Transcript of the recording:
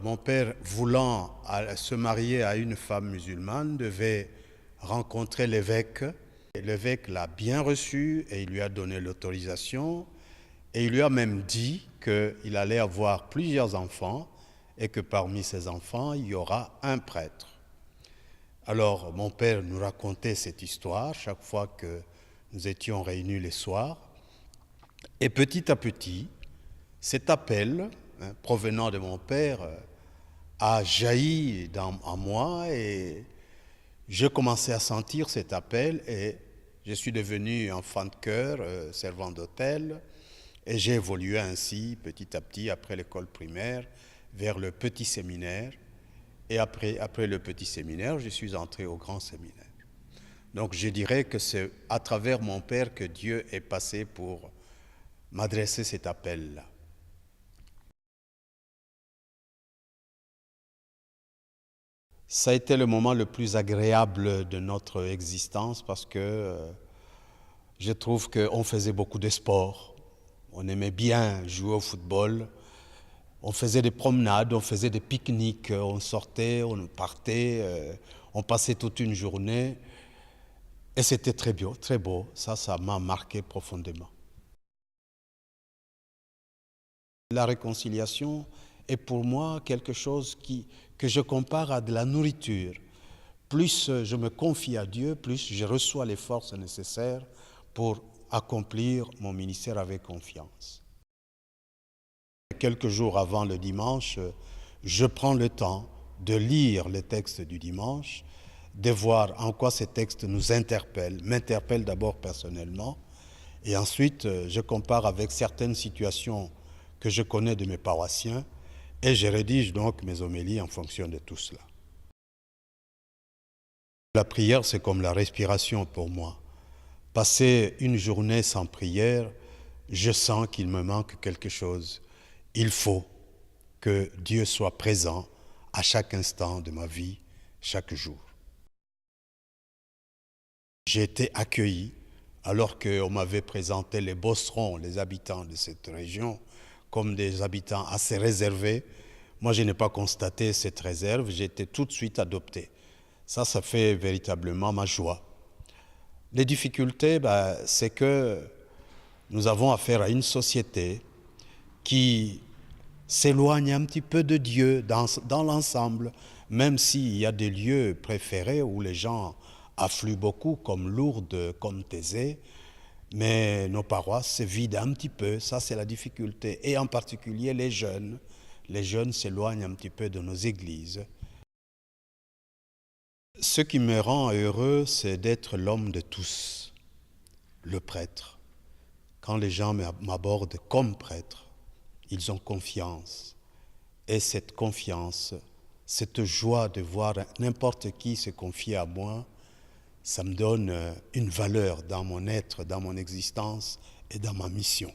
Mon père, voulant se marier à une femme musulmane, devait rencontrer l'évêque. L'évêque l'a bien reçu et il lui a donné l'autorisation. Et il lui a même dit qu'il allait avoir plusieurs enfants et que parmi ces enfants, il y aura un prêtre. Alors, mon père nous racontait cette histoire chaque fois que nous étions réunis les soirs. Et petit à petit, cet appel provenant de mon père a jailli en moi et je commençais à sentir cet appel et je suis devenu enfant de chœur, servant d'hôtel et j'ai évolué ainsi petit à petit après l'école primaire vers le petit séminaire et après le petit séminaire, je suis entré au grand séminaire. Donc je dirais que c'est à travers mon père que Dieu est passé pour m'adresser cet appel-là. Ça a été le moment le plus agréable de notre existence parce que je trouve qu'on faisait beaucoup de sport. On aimait bien jouer au football. On faisait des promenades, on faisait des pique-niques, on sortait, on partait, on passait toute une journée. Et c'était très beau, très beau. Ça m'a marqué profondément. La réconciliation est pour moi quelque chose que je compare à de la nourriture. Plus je me confie à Dieu, plus je reçois les forces nécessaires pour accomplir mon ministère avec confiance. Quelques jours avant le dimanche, je prends le temps de lire les textes du dimanche, de voir en quoi ces textes nous interpellent, m'interpellent d'abord personnellement, et ensuite je compare avec certaines situations que je connais de mes paroissiens, et je rédige donc mes homélies en fonction de tout cela. La prière, c'est comme la respiration pour moi. Passer une journée sans prière, je sens qu'il me manque quelque chose. Il faut que Dieu soit présent à chaque instant de ma vie, chaque jour. J'ai été accueilli alors qu'on m'avait présenté les Bosserons, les habitants de cette région, comme des habitants assez réservés. Moi, je n'ai pas constaté cette réserve, j'ai été tout de suite adopté. Ça fait véritablement ma joie. Les difficultés, c'est que nous avons affaire à une société qui s'éloigne un petit peu de Dieu dans l'ensemble, même s'il y a des lieux préférés où les gens affluent beaucoup, comme Lourdes, comme Thésée, mais nos paroisses se vident un petit peu, ça c'est la difficulté, et en particulier les jeunes. Les jeunes s'éloignent un petit peu de nos églises. Ce qui me rend heureux, c'est d'être l'homme de tous, le prêtre. Quand les gens m'abordent comme prêtre, ils ont confiance. Et cette confiance, cette joie de voir n'importe qui se confier à moi, ça me donne une valeur dans mon être, dans mon existence et dans ma mission.